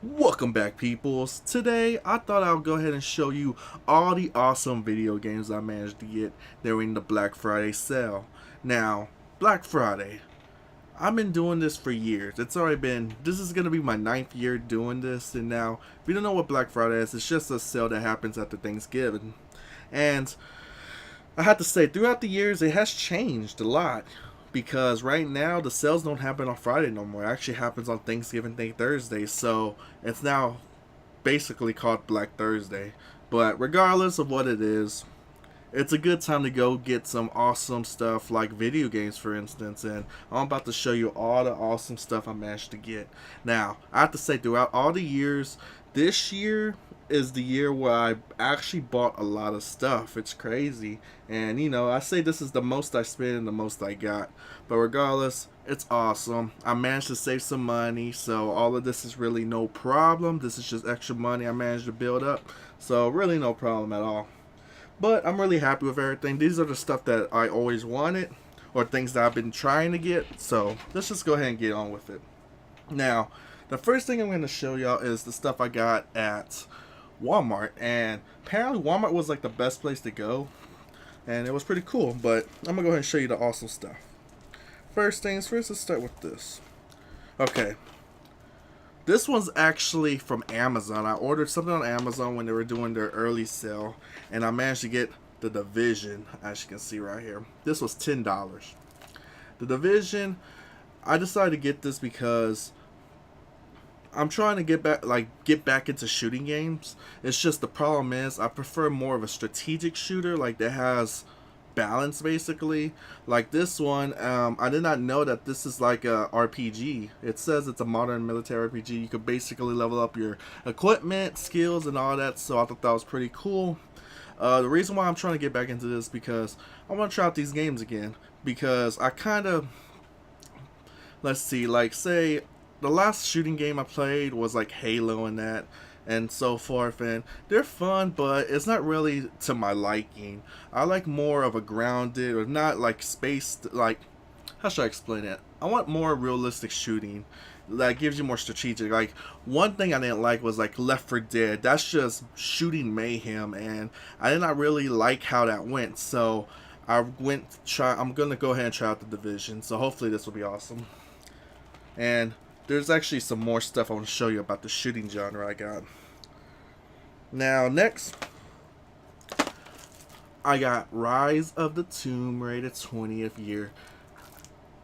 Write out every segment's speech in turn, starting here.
Welcome back, peoples. Today, I thought I'll go ahead and show you all the awesome video games I managed to get during the Black Friday sale. Now, Black Friday. I've been doing this for years. This is going to be my ninth year doing this, and now, if you don't know what Black Friday is, it's just a sale that happens after Thanksgiving. And I have to say, throughout the years, it has changed a lot because right now the sales don't happen on Friday no more. It actually happens on Thanksgiving Day Thursday, so it's now basically called Black Thursday. But regardless of what it is, it's a good time to go get some awesome stuff like video games, for instance. And I'm about to show you all the awesome stuff I managed to get. Now, I have to say, throughout all the years, this year is the year where I actually bought a lot of stuff. It's crazy. And, I say this is the most I spent and the most I got. But regardless, it's awesome. I managed to save some money, so all of this is really no problem. This is just extra money I managed to build up. So, really, no problem at all. But I'm really happy with everything. These are the stuff that I always wanted, or things that I've been trying to get. So let's just go ahead and get on with it. Now, the first thing I'm going to show y'all is the stuff I got at Walmart. And apparently Walmart was like the best place to go. And it was pretty cool. But I'm going to go ahead and show you the awesome stuff. First things first, let's start with this. Okay, this one's actually from Amazon. I ordered something on Amazon when they were doing their early sale, and I managed to get the Division, as you can see right here. This was $10. The Division, I decided to get this because I'm trying to get back into shooting games. It's just the problem is I prefer more of a strategic shooter, like that has balance basically. Like this one, I did not know that this is like a RPG. It says it's a modern military RPG. You could basically level up your equipment, skills, and all that. So I thought that was pretty cool. The reason why I'm trying to get back into this because I want to try out these games again. Because I kind of, let's see, like say the last shooting game I played was like Halo and so forth, and they're fun, but it's not really to my liking. I like more of a grounded, or not like spaced, like, how should I explain it? I want more realistic shooting that gives you more strategic. Like, one thing I didn't like was like Left 4 Dead. That's just shooting mayhem, and I did not really like how that went. So I'm gonna go ahead and try out the Division. So hopefully this will be awesome. And there's actually some more stuff I want to show you about the shooting genre I got. Now, next, I got Rise of the Tomb Raider 20th year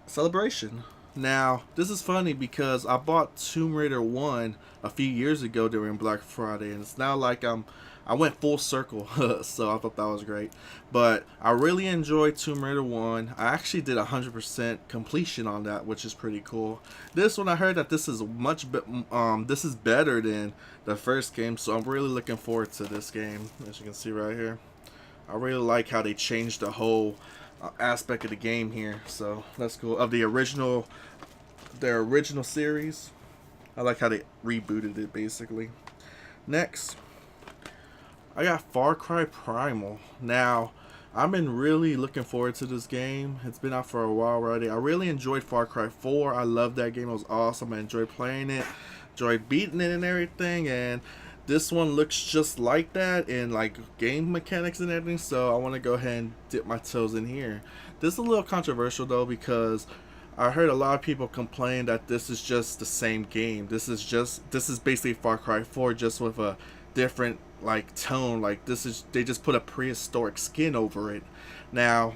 celebration. Now, this is funny because I bought Tomb Raider 1 a few years ago during Black Friday, and it's now like I went full circle, so I thought that was great. But I really enjoyed Tomb Raider 1. I actually did 100% completion on that, which is pretty cool. This one, I heard that this is this is better than the first game, so I'm really looking forward to this game, as you can see right here. I really like how they changed the whole aspect of the game here, so that's cool. Of their original series, I like how they rebooted it basically. Next, I got Far Cry Primal. Now, I've been really looking forward to this game. It's been out for a while already. I really enjoyed Far Cry 4. I loved that game. It was awesome. I enjoyed playing it, enjoyed beating it and everything, and this one looks just like that in like game mechanics and everything, so I want to go ahead and dip my toes in here. This is a little controversial though because I heard a lot of people complain that this is just the same game. This is basically Far Cry 4 just with a different like tone. Like they just put a prehistoric skin over it. Now,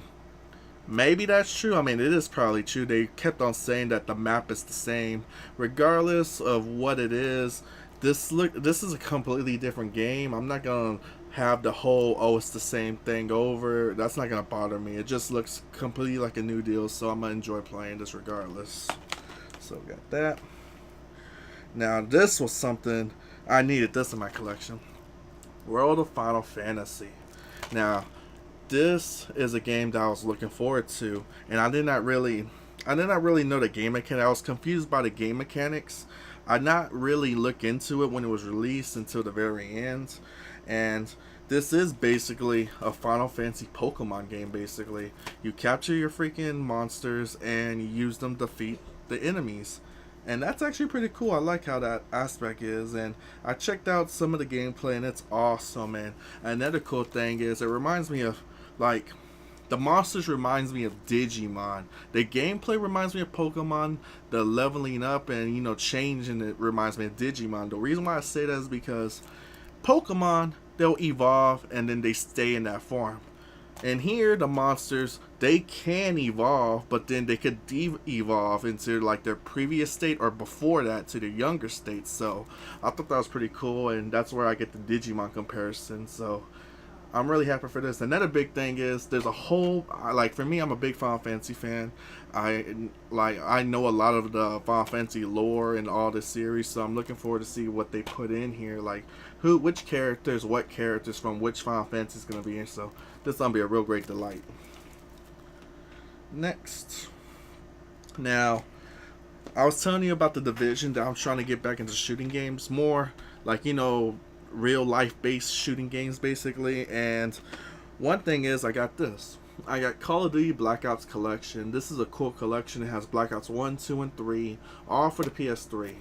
maybe that's true. I mean, it is probably true. They kept on saying that the map is the same. Regardless of what it is, this is a completely different game. I'm not gonna have the whole it's the same thing over. That's not gonna bother me. It just looks completely like a new deal, so I'm gonna enjoy playing this regardless. So we got that. Now this was something I needed this in my collection. World of Final Fantasy. Now, this is a game that I was looking forward to, and I did not really know the game mechanics. I was confused by the game mechanics. I not really look into it when it was released until the very end, and this is basically a Final Fantasy Pokemon game. Basically, you capture your freaking monsters and you use them to defeat the enemies. And that's actually pretty cool. I like how that aspect is, and I checked out some of the gameplay, and it's awesome. And another cool thing is it reminds me of like the monsters reminds me of Digimon. The gameplay reminds me of Pokemon. The leveling up and changing it reminds me of Digimon. The reason why I say that is because Pokemon, they'll evolve and then they stay in that form. And here, the monsters, they can evolve, but then they could evolve into like their previous state or before that to their younger state. So I thought that was pretty cool, and that's where I get the Digimon comparison. So I'm really happy for this. Another big thing is there's a whole like for me, I'm a big Final Fantasy fan. I know a lot of the Final Fantasy lore and all the series, so I'm looking forward to see what they put in here. Like which characters, what characters from which Final Fantasy is gonna be in. So this is gonna be a real great delight. Next, now I was telling you about the Division that I'm trying to get back into shooting games more, like real life based shooting games basically. And one thing is I got this. I got Call of Duty Black Ops Collection. This is a cool collection. It has Black Ops 1, 2, and 3, all for the PS3.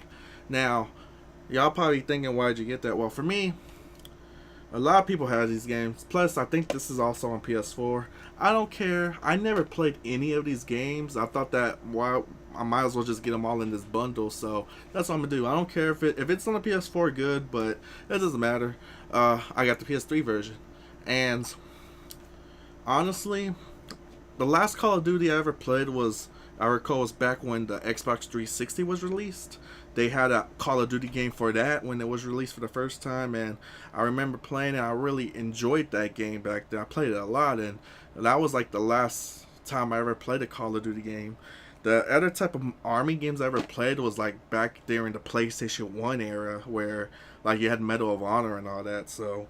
Now, y'all probably thinking, why'd you get that? Well, for me, a lot of people have these games. Plus, I think this is also on PS4. I don't care. I never played any of these games. I thought that I might as well just get them all in this bundle. So that's what I'm gonna do. I don't care if it's on the PS4, good, but it doesn't matter. I got the PS3 version, and honestly, the last Call of Duty I ever played I recall was back when the Xbox 360 was released. They had a Call of Duty game for that when it was released for the first time, and I remember playing it. I really enjoyed that game back then. I played it a lot, and that was like the last time I ever played a Call of Duty game. The other type of army games I ever played was like back during the PlayStation 1 era, where like you had Medal of Honor and all that. So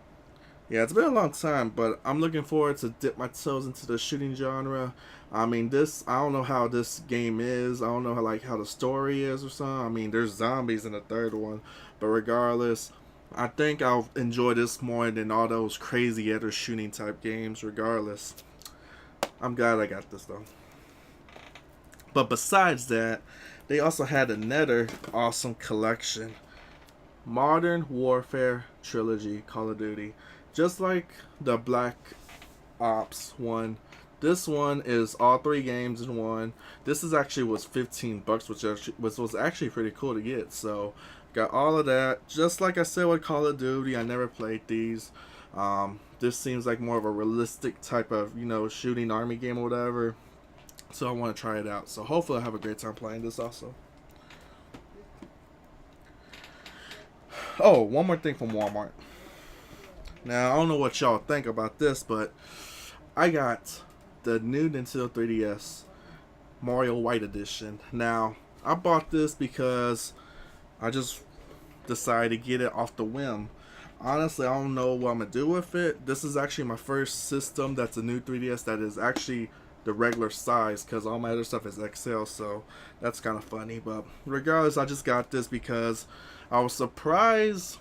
yeah, it's been a long time, but I'm looking forward to dip my toes into the shooting genre. I mean, I don't know how this game is. I don't know how the story is or something. I mean, there's zombies in the third one, but regardless, I think I'll enjoy this more than all those crazy other shooting type games. Regardless, I'm glad I got this though. But besides that, they also had another awesome collection. Modern Warfare Trilogy Call of Duty. Just like the Black Ops one, this one is all three games in one. This is actually was $15, which was actually pretty cool to get. So got all of that. Just like I said with Call of Duty, I never played these. This seems like more of a realistic type of shooting army game or whatever. So I want to try it out. So hopefully I have a great time playing this also. Oh, one more thing from Walmart. Now, I don't know what y'all think about this, but I got the new Nintendo 3DS Mario White Edition. Now, I bought this because I just decided to get it off the whim. Honestly, I don't know what I'm going to do with it. This is actually my first system that's a new 3DS that is actually the regular size, because all my other stuff is XL, so that's kind of funny. But regardless, I just got this because I was surprised.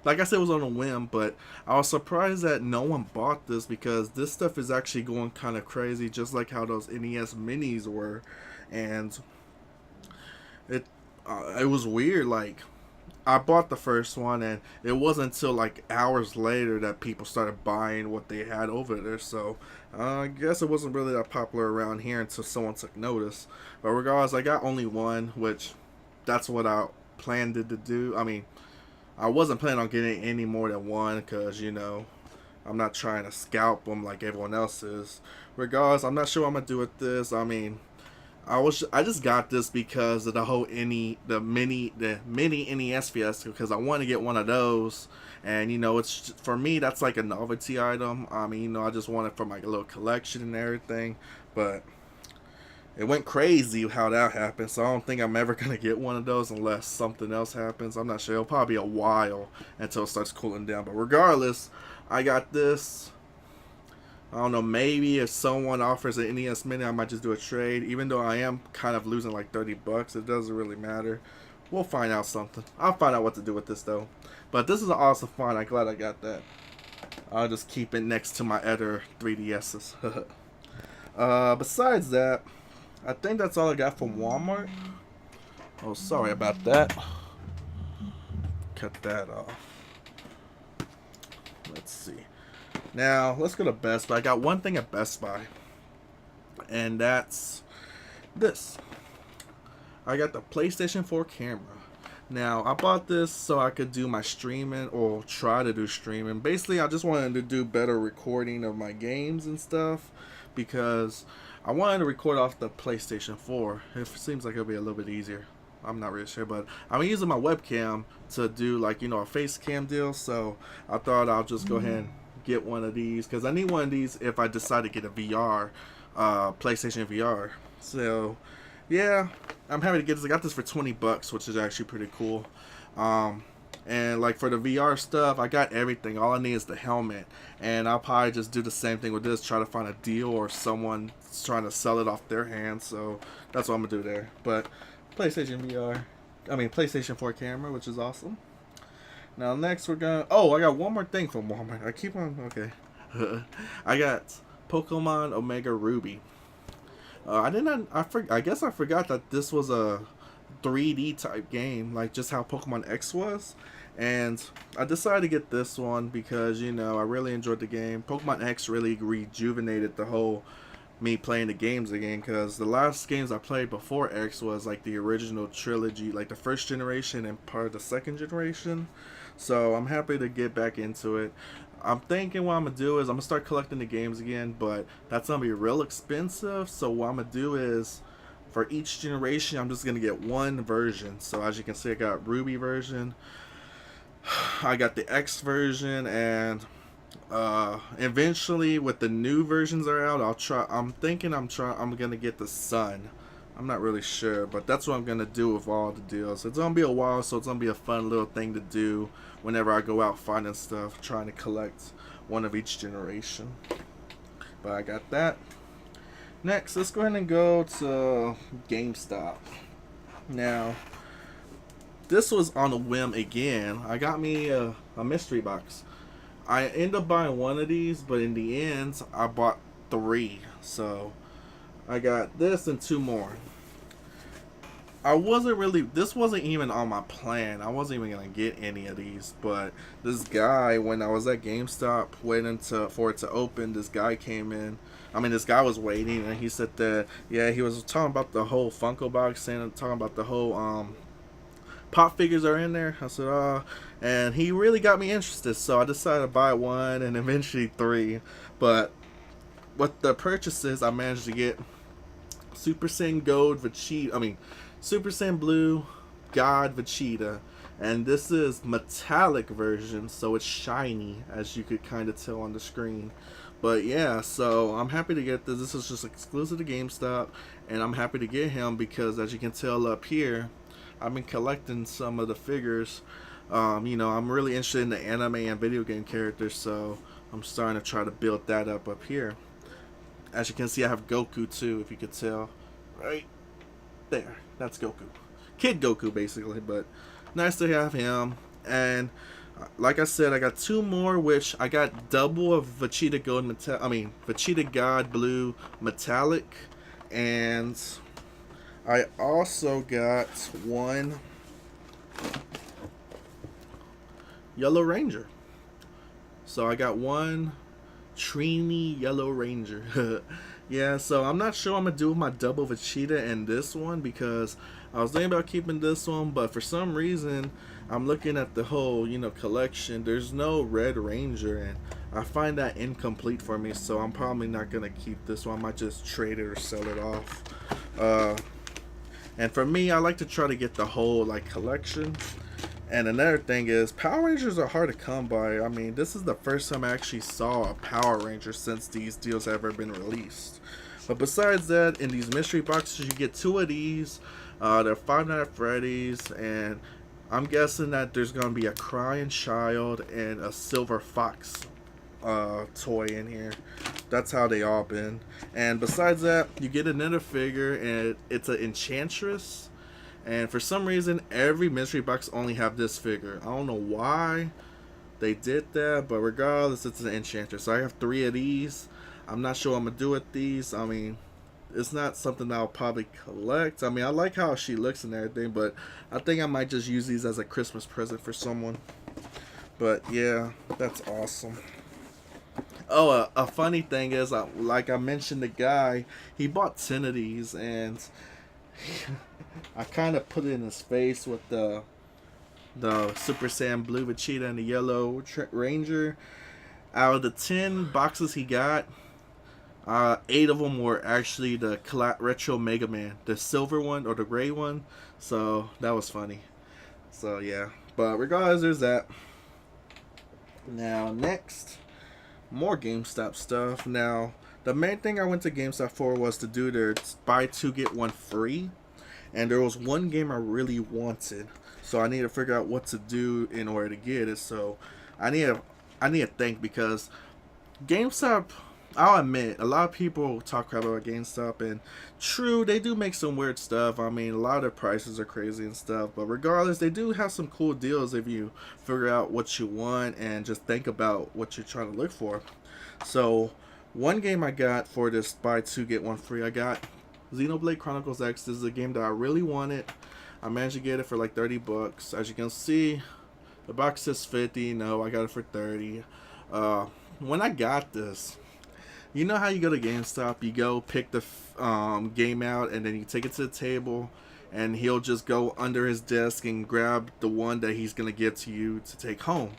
Like I said, it was on a whim, but I was surprised that no one bought this because this stuff is actually going kind of crazy, just like how those NES minis were. And it was weird. Like, I bought the first one, and it wasn't until like hours later that people started buying what they had over there. So I guess it wasn't really that popular around here until someone took notice. But regardless, I got only one, which that's what I planned to do. I mean, I wasn't planning on getting any more than one because, I'm not trying to scalp them like everyone else is. Regardless, I'm not sure what I'm going to do with this. I mean, I just got this because of the whole mini NES Fiesta, because I want to get one of those. And, it's for me, that's like a novelty item. I mean, I just want it for my little collection and everything. But it went crazy how that happened, so I don't think I'm ever going to get one of those unless something else happens. I'm not sure. It'll probably be a while until it starts cooling down. But regardless, I got this. I don't know, maybe if someone offers an NES Mini, I might just do a trade. Even though I am kind of losing like $30, it doesn't really matter. We'll find out something. I'll find out what to do with this, though. But this is an awesome find. I'm glad I got that. I'll just keep it next to my other 3DSs. Besides that, I think that's all I got from Walmart. Oh, sorry about that. Cut that off. Let's see. Now, let's go to Best Buy. I got one thing at Best Buy, and that's this. I got the PlayStation 4 camera. Now, I bought this so I could do my streaming, or try to do streaming. Basically, I just wanted to do better recording of my games and stuff, because I wanted to record off the PlayStation 4. It seems like it'll be a little bit easier. I'm not really sure, but I'm using my webcam to do, like, you know, a face cam deal, so I thought I'll just go ahead and get one of these, because I need one of these if I decide to get a VR, PlayStation VR. So yeah, I'm happy to get this. I got this for 20 bucks, which is actually pretty cool. And like for the VR stuff, I got everything. All I need is the helmet, and I'll probably just do the same thing with this, try to find a deal or someone trying to sell it off their hands. So that's what I'm gonna do there. But PlayStation 4 camera, which is awesome. Now next we're gonna, oh, I got one more thing from Walmart. I keep on, okay. I got Pokemon Omega Ruby. I guess I forgot that this was a 3D type game, like just how Pokemon X was. And I decided to get this one because, you know, I really enjoyed the game. Pokemon X really rejuvenated the whole me playing the games again, because the last games I played before X was like the original trilogy, like the first generation and part of the second generation. So I'm happy to get back into it. I'm thinking what I'm gonna do is I'm gonna start collecting the games again, but that's gonna be real expensive. So what I'm gonna do is, for each generation, I'm just gonna get one version. So as you can see, I got Ruby version, I got the X version, and eventually with the new versions that are out, I'm gonna get the Sun. I'm not really sure, but that's what I'm gonna do with all the deals. It's gonna be a while, so it's gonna be a fun little thing to do whenever I go out finding stuff, trying to collect one of each generation. But I got that. Next, let's go ahead and go to GameStop. Now, this was on a whim again. I got me a mystery box. I ended up buying one of these, but in the end, I bought 3. So I got this and 2 more. This wasn't even on my plan. I wasn't even gonna get any of these, but this guy, when I was at GameStop waiting for it to open, this guy came in. This guy was waiting, and he said that, yeah, he was talking about the whole Funko box, talking about the whole pop figures are in there. I said, and he really got me interested, so I decided to buy 1 and eventually 3. But with the purchases, I managed to get Super Saiyan Gold Vegeta, Super Saiyan Blue God Vegeta, and this is metallic version, so it's shiny, as you could kind of tell on the screen. But yeah, so I'm happy to get this. This is just exclusive to GameStop, and I'm happy to get him because, as you can tell up here, I've been collecting some of the figures. I'm really interested in the anime and video game characters, so I'm starting to try to build that up here. As you can see, I have Goku too, if you could tell. Right there. That's Goku. Kid Goku, basically, but nice to have him. And like I said, I got 2 more, which I got double of Vegeta Vegeta God Blue Metallic, and I also got 1 Yellow Ranger. So I got 1 Trini Yellow Ranger. Yeah, so I'm not sure what I'm going to do with my double Vegeta and this one, because I was thinking about keeping this one, but for some reason, I'm looking at the whole, collection. There's no Red Ranger, and I find that incomplete for me, so I'm probably not going to keep this one. I might just trade it or sell it off. And for me, I like to try to get the whole, collection. And another thing is, Power Rangers are hard to come by. This is the first time I actually saw a Power Ranger since these deals have ever been released. But besides that, in these mystery boxes, you get 2 of these. They're Five Nights at Freddy's, and I'm guessing that there's going to be a Crying Child and a Silver Fox toy in here. That's how they all been. And besides that, you get another figure, and it's an Enchantress. And for some reason, every mystery box only have this figure. I don't know why they did that, but regardless, it's an Enchantress. So I have 3 of these. I'm not sure what I'm going to do with these. it's not something I'll probably collect. I mean, I like how she looks and everything, but I think I might just use these as a Christmas present for someone. But yeah, that's awesome. Oh, a funny thing is, like I mentioned, the guy, he bought 10 of these, and I kind of put it in his face with the Super Saiyan Blue Vegeta and the Yellow Ranger. Out of the 10 boxes he got, 8 of them were actually the retro Mega Man, the silver one or the gray one. So that was funny. So yeah, but regardless, there's that. Now next, more GameStop stuff. Now the main thing I went to GameStop for was to do their buy two get one free, and there was one game I really wanted, so I need to figure out what to do in order to get it. So I need to think, because GameStop, I'll admit, a lot of people talk crap about GameStop, and true, they do make some weird stuff. I mean, a lot of their prices are crazy and stuff, but regardless, they do have some cool deals if you figure out what you want and just think about what you're trying to look for. So, one game I got for this buy two get one free, I got Xenoblade Chronicles X. This is a game that I really wanted. I managed to get it for like 30 bucks. As you can see, the box says 50. No, I got it for 30. When I got this, you know how you go to GameStop, you go pick the game out, and then you take it to the table, and he'll just go under his desk and grab the one that he's going to give to you to take home.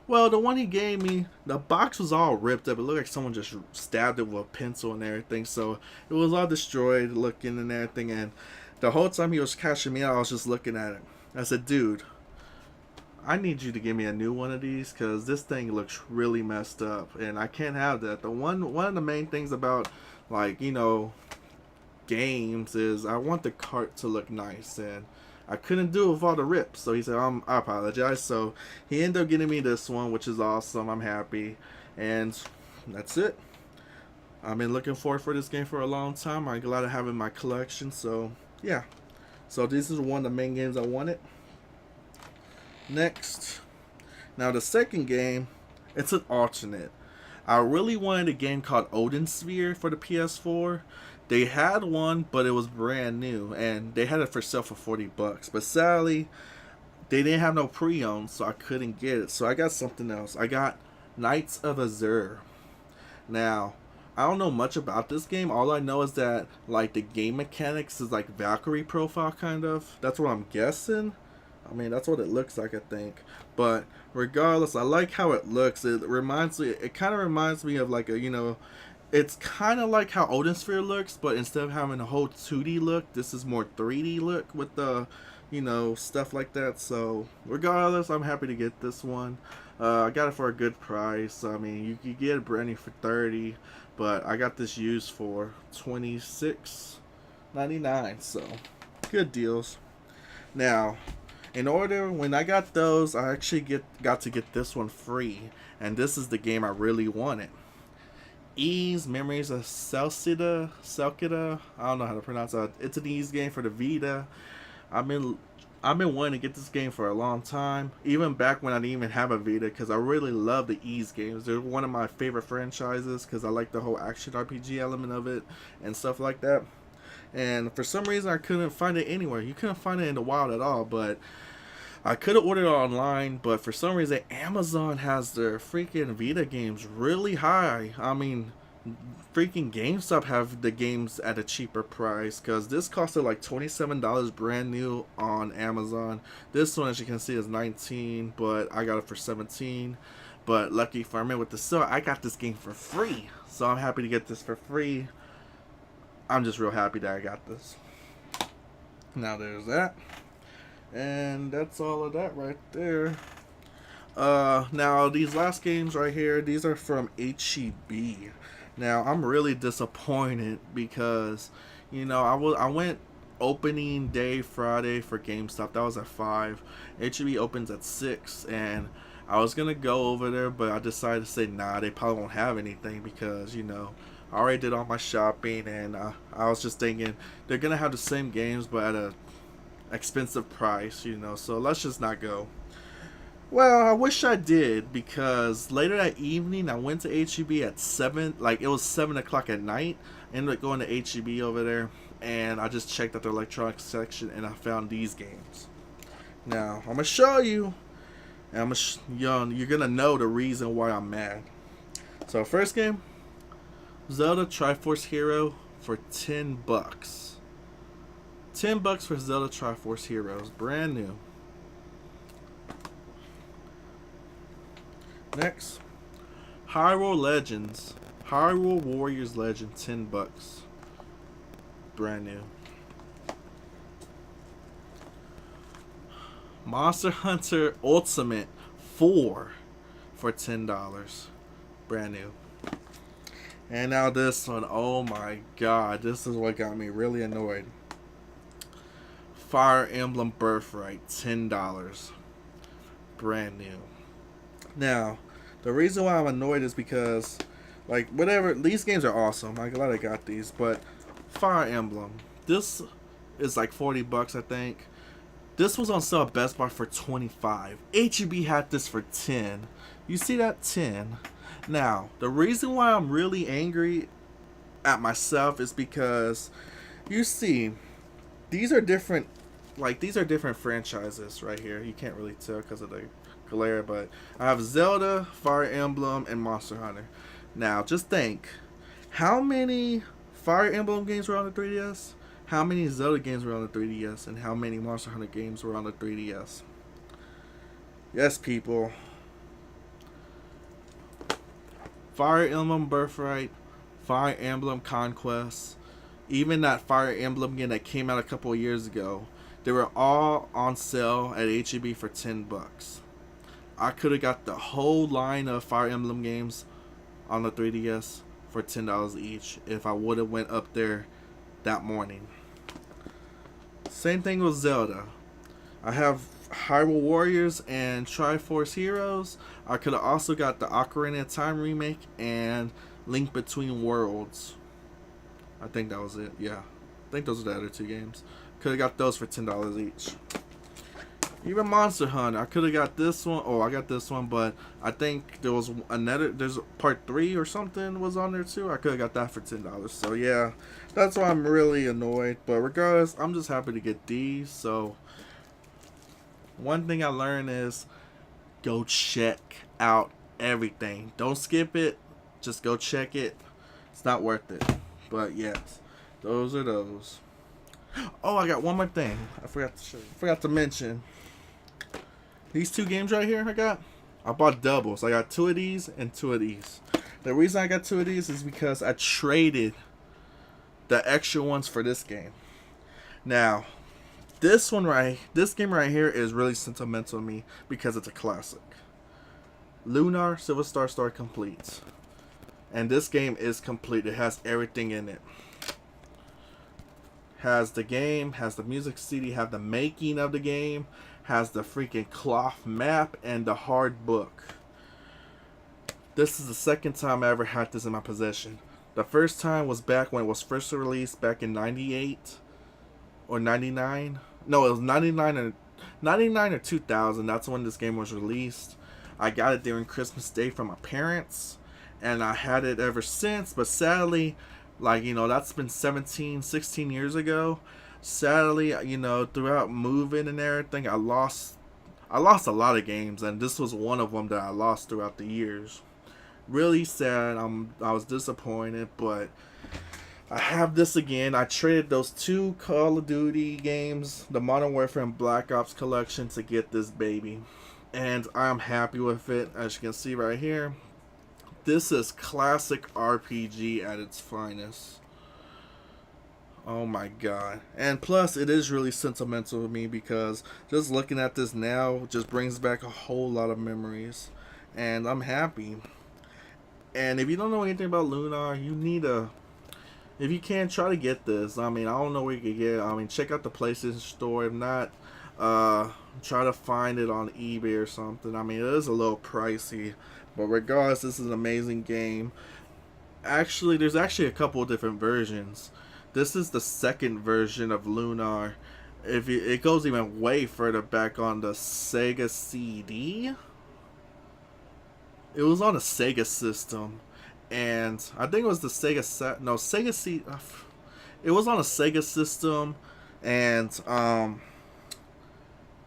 Well, the one he gave me, the box was all ripped up. It looked like someone just stabbed it with a pencil and everything. So it was all destroyed looking and everything. And the whole time he was cashing me out, I was just looking at it. I said, dude, I need you to give me a new one of these, because this thing looks really messed up, and I can't have that. One of the main things about, like, you know, games is I want the cart to look nice, and I couldn't do it with all the rips. So he said, I apologize. So he ended up getting me this one, which is awesome. I'm happy, and that's it. I've been looking forward for this game for a long time. I'm glad to have it in my collection. So yeah, so this is one of the main games I wanted. Next, now the second game, it's an alternate. I really wanted a game called Odin Sphere for the PS4. They had one, but it was brand new, and they had it for sale for 40 bucks. But sadly, they didn't have no pre-owned, so I couldn't get it. So I got something else. I got Knights of Azure. Now, I don't know much about this game. All I know is that, like, the game mechanics is like Valkyrie profile, kind of. That's what I'm guessing. I mean, that's what it looks like, I think. But regardless, I like how it looks. It kind of reminds me of, like, a, you know, it's kind of like how Odin Sphere looks, but instead of having a whole 2D look, this is more 3D look with the, you know, stuff like that. So regardless, I'm happy to get this one. I got it for a good price. I mean, you could get it brand new for 30, but I got this used for $26.99. So good deals. Now, in order, when I got those, I actually got to get this one free, and this is the game I really wanted. Ys Memories of Celcida. I don't know how to pronounce it. It's an Ys game for the Vita. I've been wanting to get this game for a long time, even back when I didn't even have a Vita, because I really love the Ys games. They're one of my favorite franchises because I like the whole action RPG element of it and stuff like that. And for some reason, I couldn't find it anywhere. You couldn't find it in the wild at all, but I could have ordered it online, but for some reason, Amazon has their freaking Vita games really high. I mean, freaking GameStop have the games at a cheaper price, because this costed like $27 brand new on Amazon. This one, as you can see, is $19, but I got it for $17. But lucky for me with the sale, I got this game for free. So I'm happy to get this for free. I'm just real happy that I got this. Now there's that. And that's all of that right there. Now these last games right here, these are from HEB. Now I'm really disappointed because, you know, I went opening day Friday for GameStop. That was at 5. HEB opens at 6, and I was gonna go over there, but I decided to say nah. They probably won't have anything because, you know, I already did all my shopping, and I was just thinking they're gonna have the same games but at a expensive price, you know, so let's just not go. Well, I wish I did, because later that evening I went to HEB at 7, like it was 7 o'clock at night. I ended up going to HEB over there, and I just checked out the electronics section and I found these games. Now, I'm going to show you, and you're going to know the reason why I'm mad. So, first game, Zelda Triforce Hero for $10. $10 for Zelda Triforce Heroes, brand new. Next, Hyrule Legends, Hyrule Warriors Legend, $10, brand new. Monster Hunter Ultimate 4 for $10, brand new. And now this one, oh my god, this is what got me really annoyed. Fire Emblem Birthright, $10, brand new. Now, the reason why I'm annoyed is because, like, whatever, these games are awesome. I'm glad I got these, but Fire Emblem, this is like $40, I think. This was on sale at Best Buy for $25. HEB had this for $10. You see that? $10. Now, the reason why I'm really angry at myself is because, you see, these are different, like, these are different franchises right here. You can't really tell because of the glare, but I have Zelda, Fire Emblem, and Monster Hunter. Now, just think, how many Fire Emblem games were on the 3DS? How many Zelda games were on the 3DS? And how many Monster Hunter games were on the 3DS? Yes, people. Fire Emblem Birthright, Fire Emblem Conquest, even that Fire Emblem game that came out a couple of years ago, they were all on sale at HEB for $10. I could have got the whole line of Fire Emblem games on the 3DS for $10 each if I would have went up there that morning. Same thing with Zelda. I have Hyrule Warriors and Triforce Heroes. I could have also got the Ocarina of Time remake and Link Between Worlds. I think that was it. Yeah, I think those are the other two games. Could have got those for $10 each. Even Monster Hunter, I could have got this one. Oh, I got this one, but I think there was another. There's part 3 or something was on there too. I could have got that for $10. So yeah, that's why I'm really annoyed. But regardless, I'm just happy to get these. So one thing I learned is go check out everything. Don't skip it. Just go check it. It's not worth it. But yes, those are those. Oh, I got one more thing. I forgot to show you. Forgot to mention. These two games right here I bought doubles. I got 2 of these and 2 of these. The reason I got 2 of these is because I traded the extra ones for this game. Now, this game right here is really sentimental to me because it's a classic. Lunar Silver Star Star Complete. And this game is complete. It has everything in it. Has the game, has the music CD, have the making of the game, has the freaking cloth map, and the hard book. This is the second time I ever had this in my possession. The first time was back when it was first released back in 98 or 99. No, it was 99 or 2000. That's when this game was released. I got it during Christmas Day from my parents, and I had it ever since, but sadly, like, you know, that's been 16 years ago. Sadly, you know, throughout moving and everything, I lost a lot of games, and this was one of them that I lost throughout the years. Really sad. I was disappointed, but I have this again. I traded those 2 Call of Duty games, the Modern Warfare and Black Ops collection, to get this baby, and I'm happy with it. As you can see right here, this is classic RPG at its finest. Oh my god. And plus, it is really sentimental to me because just looking at this now just brings back a whole lot of memories. And I'm happy. And if you don't know anything about Lunar, you need a... If you can, try to get this. I mean, I don't know where you can get it. I mean, check out the PlayStation Store. If not, try to find it on eBay or something. I mean, it is a little pricey. But regardless, this is an amazing game. Actually, there's actually a couple of different versions. This is the second version of Lunar. If it goes even way further back on the Sega CD. It was on a Sega system, and I think it was the Sega C. It was on a Sega system, and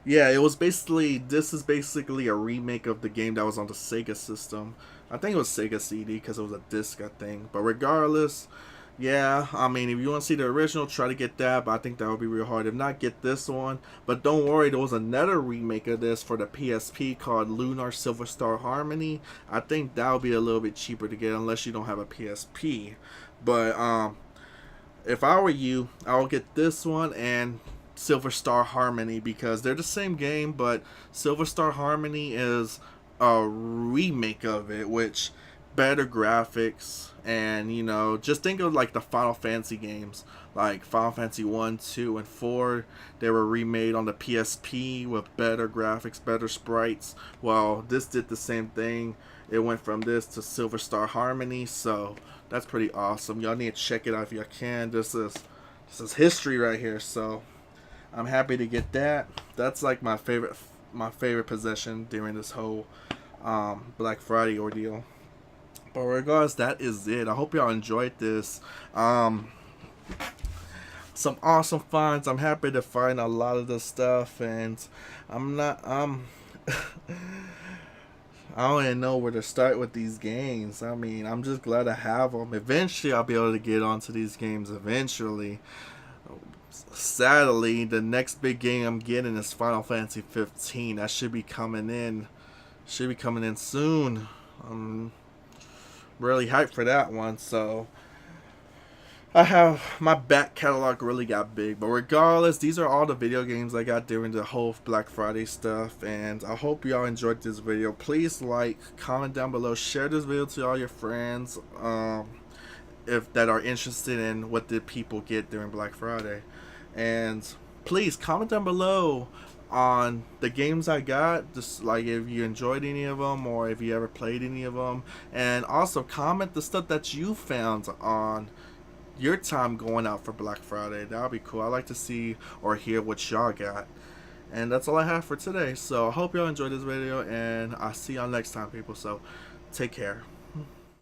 yeah, it was basically this is basically a remake of the game that was on the Sega system. I think it was Sega CD because it was a disc, I think. But regardless, yeah, I mean, if you want to see the original, try to get that. But I think that would be real hard. If not, get this one. But don't worry, there was another remake of this for the PSP called Lunar Silver Star Harmony. I think that would be a little bit cheaper to get unless you don't have a PSP. But if I were you, I would get this one and Silver Star Harmony because they're the same game, but Silver Star Harmony is a remake of it, which better graphics, and you know, just think of like the Final Fantasy games, like Final Fantasy 1, 2, and 4. They were remade on the PSP with better graphics, better sprites. Well, this did the same thing. It went from this to Silver Star Harmony, so that's pretty awesome. Y'all need to check it out if you can. This is history right here, so I'm happy to get that. That's like my favorite possession during this whole Black Friday ordeal. But regardless, that is it. I hope y'all enjoyed this. Some awesome finds. I'm happy to find a lot of this stuff, and I'm not I don't even know where to start with these games. I mean, I'm just glad to have them. Eventually, I'll be able to get onto these games eventually. Sadly, the next big game I'm getting is Final Fantasy 15. That should be coming in. Should be coming in soon. I'm really hyped for that one. So I have my back catalog really got big. But regardless, these are all the video games I got during the whole Black Friday stuff. And I hope y'all enjoyed this video. Please like, comment down below, share this video to all your friends if that are interested in what did people get during Black Friday. And please comment down below on the games I got, just like if you enjoyed any of them or if you ever played any of them. And also comment the stuff that you found on your time going out for Black Friday. That would be cool. I like to see or hear what y'all got. And that's all I have for today. So I hope y'all enjoyed this video, and I'll see y'all next time, people. So take care.